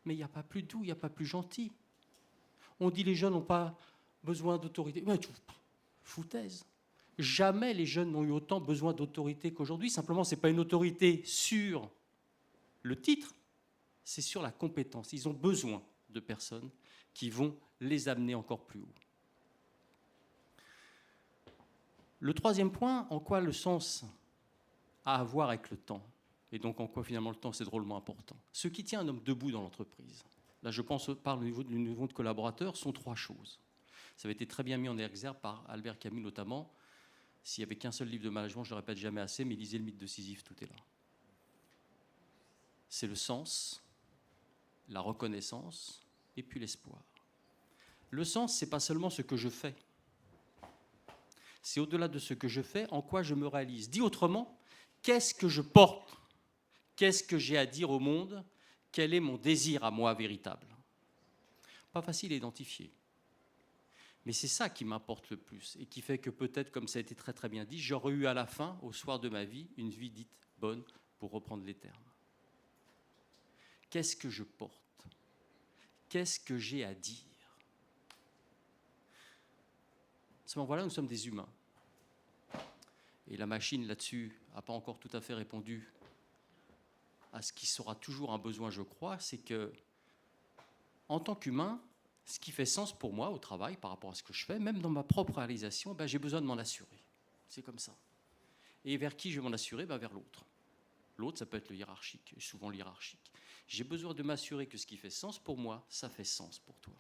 mais il n'y a pas plus doux, il n'y a pas plus gentil. On dit les jeunes n'ont pas besoin d'autorité. Mais foutaise. Jamais les jeunes n'ont eu autant besoin d'autorité qu'aujourd'hui. Simplement, ce n'est pas une autorité sur le titre, c'est sur la compétence. Ils ont besoin de personnes qui vont les amener encore plus haut. Le troisième point, en quoi le sens a à voir avec le temps, et donc en quoi finalement le temps c'est drôlement important. Ce qui tient un homme debout dans l'entreprise, là je pense par le niveau de collaborateur, sont trois choses. Ça avait été très bien mis en exergue par Albert Camus notamment. S'il n'y avait qu'un seul livre de management, je ne le répète jamais assez, mais lisez le mythe de Sisyphe, tout est là. C'est le sens, la reconnaissance et puis l'espoir. Le sens, ce n'est pas seulement ce que je fais. C'est au-delà de ce que je fais, en quoi je me réalise. Dit autrement, qu'est-ce que je porte? Qu'est-ce que j'ai à dire au monde? Quel est mon désir à moi véritable? Pas facile à identifier. Mais c'est ça qui m'importe le plus et qui fait que peut-être, comme ça a été très très bien dit, j'aurais eu à la fin, au soir de ma vie, une vie dite bonne, pour reprendre les termes. Qu'est-ce que je porte? Qu'est-ce que j'ai à dire? Seulement voilà, nous sommes des humains. Et la machine là-dessus n'a pas encore tout à fait répondu à ce qui sera toujours un besoin, je crois, c'est que, en tant qu'humain, ce qui fait sens pour moi au travail par rapport à ce que je fais, même dans ma propre réalisation, j'ai besoin de m'en assurer. C'est comme ça. Et vers qui je vais m'en assurer? Vers l'autre. L'autre, ça peut être le hiérarchique, et souvent l'hiérarchique. J'ai besoin de m'assurer que ce qui fait sens pour moi, ça fait sens pour toi.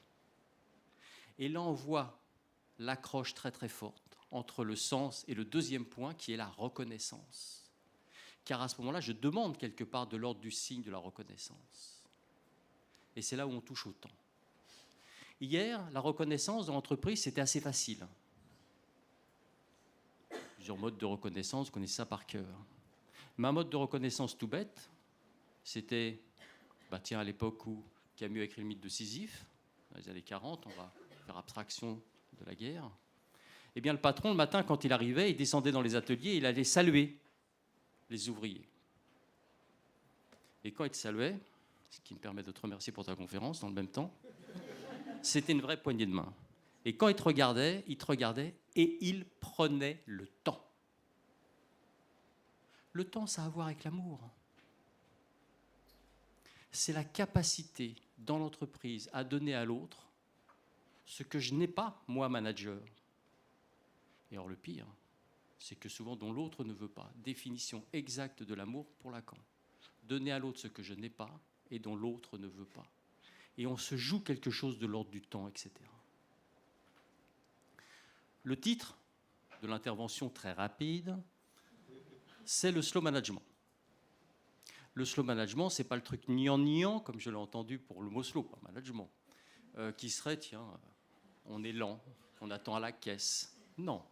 Et là, on voit l'accroche très très forte entre le sens et le deuxième point, qui est la reconnaissance. Car à ce moment-là, je demande quelque part de l'ordre du signe de la reconnaissance. Et c'est là où on touche au temps. Hier, la reconnaissance dans l'entreprise, c'était assez facile. Plusieurs modes de reconnaissance, vous connaissez ça par cœur. Mais un mode de reconnaissance tout bête, c'était, à l'époque où Camus a écrit le mythe de Sisyphe, dans les années 40, on va faire abstraction de la guerre. Eh bien, le patron, le matin, quand il arrivait, il descendait dans les ateliers, il allait saluer les ouvriers. Et quand il te saluait, ce qui me permet de te remercier pour ta conférence dans le même temps, c'était une vraie poignée de main. Et quand il te regardait et il prenait le temps. Le temps, ça a à voir avec l'amour. C'est la capacité dans l'entreprise à donner à l'autre ce que je n'ai pas, moi, manager. Et alors le pire, c'est que souvent dont l'autre ne veut pas. Définition exacte de l'amour pour Lacan. Donner à l'autre ce que je n'ai pas et dont l'autre ne veut pas. Et on se joue quelque chose de l'ordre du temps, etc. Le titre de l'intervention très rapide, c'est le slow management. Le slow management, ce n'est pas le truc niant, comme je l'ai entendu pour le mot slow, pas management, qui serait, on est lent, on attend à la caisse. Non.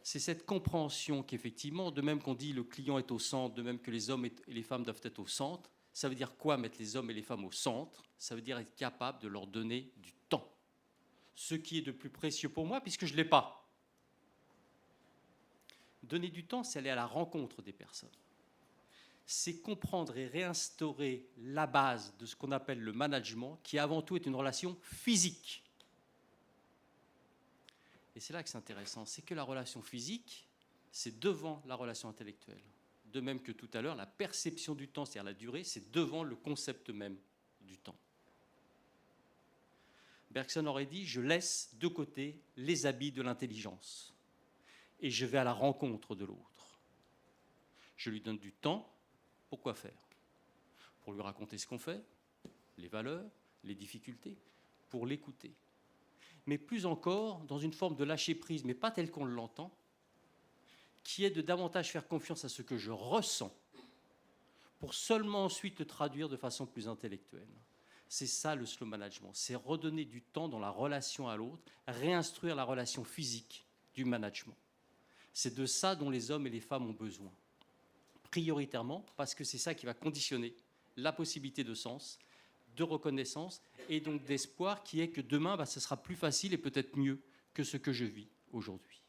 C'est cette compréhension qu'effectivement, de même qu'on dit le client est au centre, de même que les hommes et les femmes doivent être au centre, ça veut dire quoi mettre les hommes et les femmes au centre? Ça veut dire être capable de leur donner du temps. Ce qui est de plus précieux pour moi, puisque je ne l'ai pas. Donner du temps, c'est aller à la rencontre des personnes. C'est comprendre et réinstaurer la base de ce qu'on appelle le management, qui avant tout est une relation physique. Et c'est là que c'est intéressant, c'est que la relation physique, c'est devant la relation intellectuelle. De même que tout à l'heure, la perception du temps, c'est-à-dire la durée, c'est devant le concept même du temps. Bergson aurait dit, je laisse de côté les habits de l'intelligence et je vais à la rencontre de l'autre. Je lui donne du temps, pour quoi faire? Pour lui raconter ce qu'on fait, les valeurs, les difficultés, pour l'écouter. Mais plus encore, dans une forme de lâcher-prise, mais pas telle qu'on l'entend, qui est de davantage faire confiance à ce que je ressens, pour seulement ensuite le traduire de façon plus intellectuelle. C'est ça le slow management, c'est redonner du temps dans la relation à l'autre, réinstruire la relation physique du management. C'est de ça dont les hommes et les femmes ont besoin, prioritairement, parce que c'est ça qui va conditionner la possibilité de sens, de reconnaissance et donc d'espoir, qui est que demain, ce sera plus facile et peut-être mieux que ce que je vis aujourd'hui.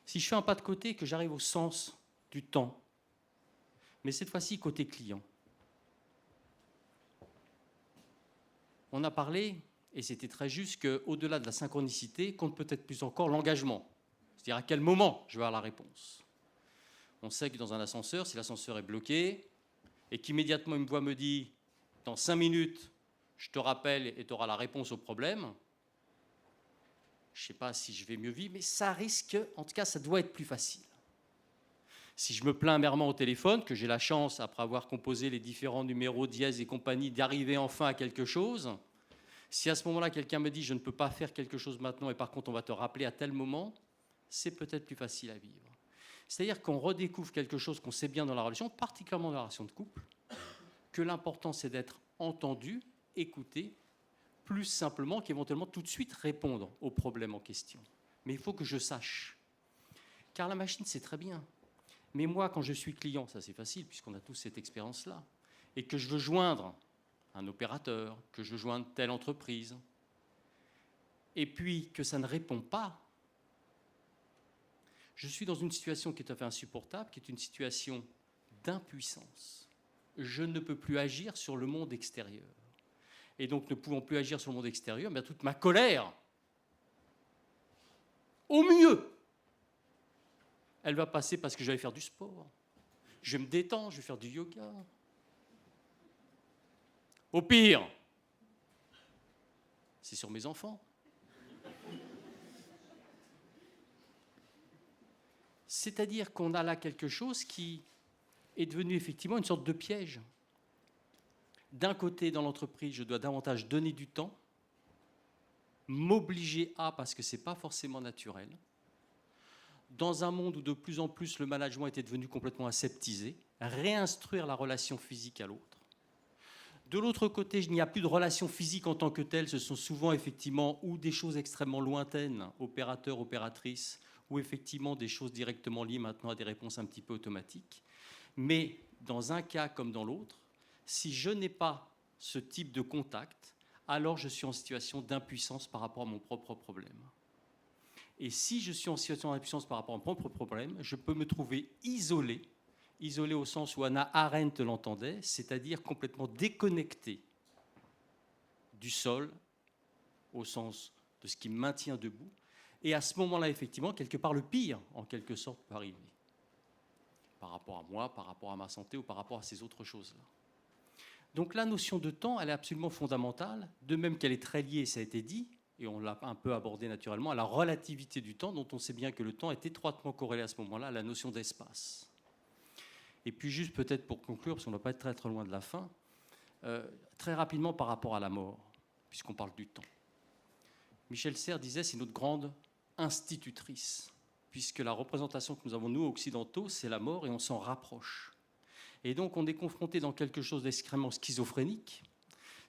Si je fais un pas de côté et que j'arrive au sens du temps, mais cette fois-ci côté client, on a parlé, et c'était très juste, qu'au-delà de la synchronicité, compte peut-être plus encore l'engagement. C'est-à-dire à quel moment je vais avoir la réponse. On sait que dans un ascenseur, si l'ascenseur est bloqué, et qu'immédiatement une voix me dit « dans 5 minutes, je te rappelle et tu auras la réponse au problème », je ne sais pas si je vais mieux vivre, mais ça risque, en tout cas, ça doit être plus facile. Si je me plains amèrement au téléphone, que j'ai la chance, après avoir composé les différents numéros dièse et compagnie, d'arriver enfin à quelque chose, si à ce moment-là, quelqu'un me dit « je ne peux pas faire quelque chose maintenant et par contre on va te rappeler à tel moment », c'est peut-être plus facile à vivre. C'est-à-dire qu'on redécouvre quelque chose qu'on sait bien dans la relation, particulièrement dans la relation de couple, que l'important c'est d'être entendu, écouté, plus simplement qu'éventuellement tout de suite répondre aux problèmes en question. Mais il faut que je sache. Car la machine, c'est très bien. Mais moi, quand je suis client, ça c'est facile, puisqu'on a tous cette expérience-là, et que je veux joindre un opérateur, que je veux joindre telle entreprise, et puis que ça ne répond pas, je suis dans une situation qui est tout à fait insupportable, qui est une situation d'impuissance. Je ne peux plus agir sur le monde extérieur. Et donc, ne pouvant plus agir sur le monde extérieur, bien, toute ma colère, au mieux, elle va passer parce que je vais faire du sport. Je vais me détendre, je vais faire du yoga. Au pire, c'est sur mes enfants. C'est-à-dire qu'on a là quelque chose qui est devenu effectivement une sorte de piège. D'un côté, dans l'entreprise, je dois davantage donner du temps, m'obliger à, parce que ce n'est pas forcément naturel. Dans un monde où de plus en plus le management était devenu complètement aseptisé, réinstruire la relation physique à l'autre. De l'autre côté, il n'y a plus de relation physique en tant que telle, ce sont souvent effectivement ou des choses extrêmement lointaines, opérateurs, opératrices, ou effectivement des choses directement liées maintenant à des réponses un petit peu automatiques. Mais dans un cas comme dans l'autre, si je n'ai pas ce type de contact, alors je suis en situation d'impuissance par rapport à mon propre problème. Et si je suis en situation d'impuissance par rapport à mon propre problème, je peux me trouver isolé au sens où Hannah Arendt l'entendait, c'est-à-dire complètement déconnecté du sol, au sens de ce qui me maintient debout. Et à ce moment-là, effectivement, quelque part, le pire, en quelque sorte, peut arriver. Par rapport à moi, par rapport à ma santé ou par rapport à ces autres choses-là. Donc la notion de temps, elle est absolument fondamentale, de même qu'elle est très liée, ça a été dit, et on l'a un peu abordé naturellement, à la relativité du temps, dont on sait bien que le temps est étroitement corrélé à ce moment-là à la notion d'espace. Et puis juste peut-être pour conclure, parce qu'on ne va pas être très, très loin de la fin, très rapidement par rapport à la mort, puisqu'on parle du temps. Michel Serres disait, c'est notre grande institutrice, puisque la représentation que nous avons, nous, occidentaux, c'est la mort et on s'en rapproche. Et donc on est confronté dans quelque chose d'extrêmement schizophrénique,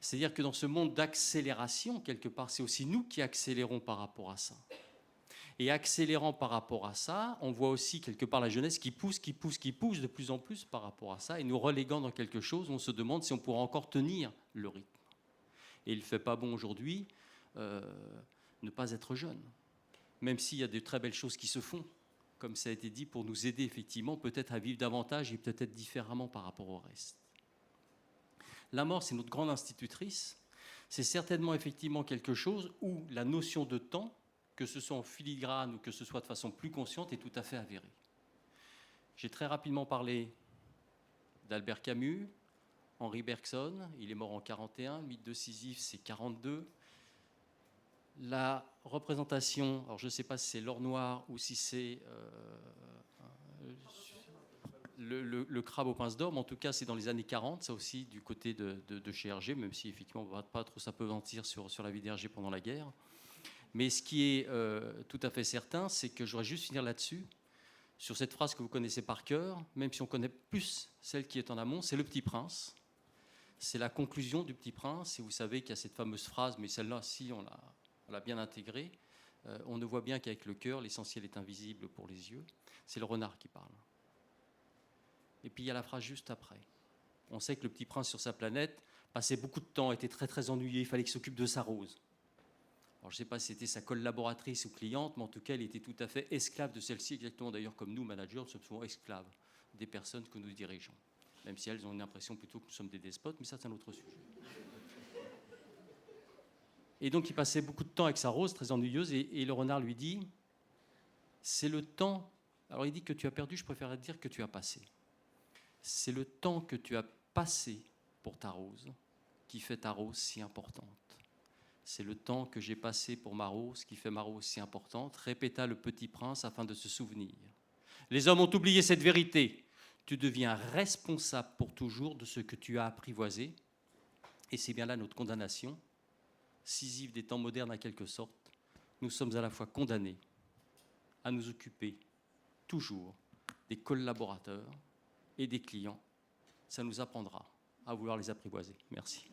c'est-à-dire que dans ce monde d'accélération, quelque part, c'est aussi nous qui accélérons par rapport à ça. Et accélérant par rapport à ça, on voit aussi quelque part la jeunesse qui pousse de plus en plus par rapport à ça, et nous reléguant dans quelque chose où on se demande si on pourra encore tenir le rythme. Et il ne fait pas bon aujourd'hui ne pas être jeune, même s'il y a de très belles choses qui se font, comme ça a été dit, pour nous aider effectivement peut-être à vivre davantage et peut-être différemment par rapport au reste. La mort, c'est notre grande institutrice. C'est certainement effectivement quelque chose où la notion de temps, que ce soit en filigrane ou que ce soit de façon plus consciente, est tout à fait avérée. J'ai très rapidement parlé d'Albert Camus, Henri Bergson, il est mort en 1941, le mythe de Sisyphe, c'est 1942. La représentation, alors je ne sais pas si c'est l'or noir ou si c'est le crabe aux pinces d'or, mais en tout cas c'est dans les années 40, ça aussi du côté de chez Hergé, même si effectivement on ne va pas trop s'apesantir sur la vie d'Hergé pendant la guerre. Mais ce qui est tout à fait certain, c'est que je voudrais juste finir là-dessus, sur cette phrase que vous connaissez par cœur, même si on connaît plus celle qui est en amont, c'est le Petit Prince. C'est la conclusion du Petit Prince, et vous savez qu'il y a cette fameuse phrase, mais celle-là, si on l'a bien intégrée, on ne voit bien qu'avec le cœur, l'essentiel est invisible pour les yeux. C'est le renard qui parle. Et puis il y a la phrase juste après. On sait que le Petit Prince sur sa planète passait beaucoup de temps, était très très ennuyé, il fallait qu'il s'occupe de sa rose. Alors, je ne sais pas si c'était sa collaboratrice ou cliente, mais en tout cas, il était tout à fait esclave de celle-ci, exactement d'ailleurs comme nous, managers, nous sommes souvent esclaves des personnes que nous dirigeons. Même si elles ont une impression plutôt que nous sommes des despotes, mais ça, c'est un autre sujet. Et donc, il passait beaucoup de temps avec sa rose, très ennuyeuse, et le renard lui dit, c'est le temps, alors il dit que tu as perdu, je préférerais dire que tu as passé. C'est le temps que tu as passé pour ta rose qui fait ta rose si importante. C'est le temps que j'ai passé pour Marot, ce qui fait Marot si importante, répéta le Petit Prince afin de se souvenir. Les hommes ont oublié cette vérité. Tu deviens responsable pour toujours de ce que tu as apprivoisé. Et c'est bien là notre condamnation, Sisyphe des temps modernes en quelque sorte. Nous sommes à la fois condamnés à nous occuper toujours des collaborateurs et des clients. Ça nous apprendra à vouloir les apprivoiser. Merci.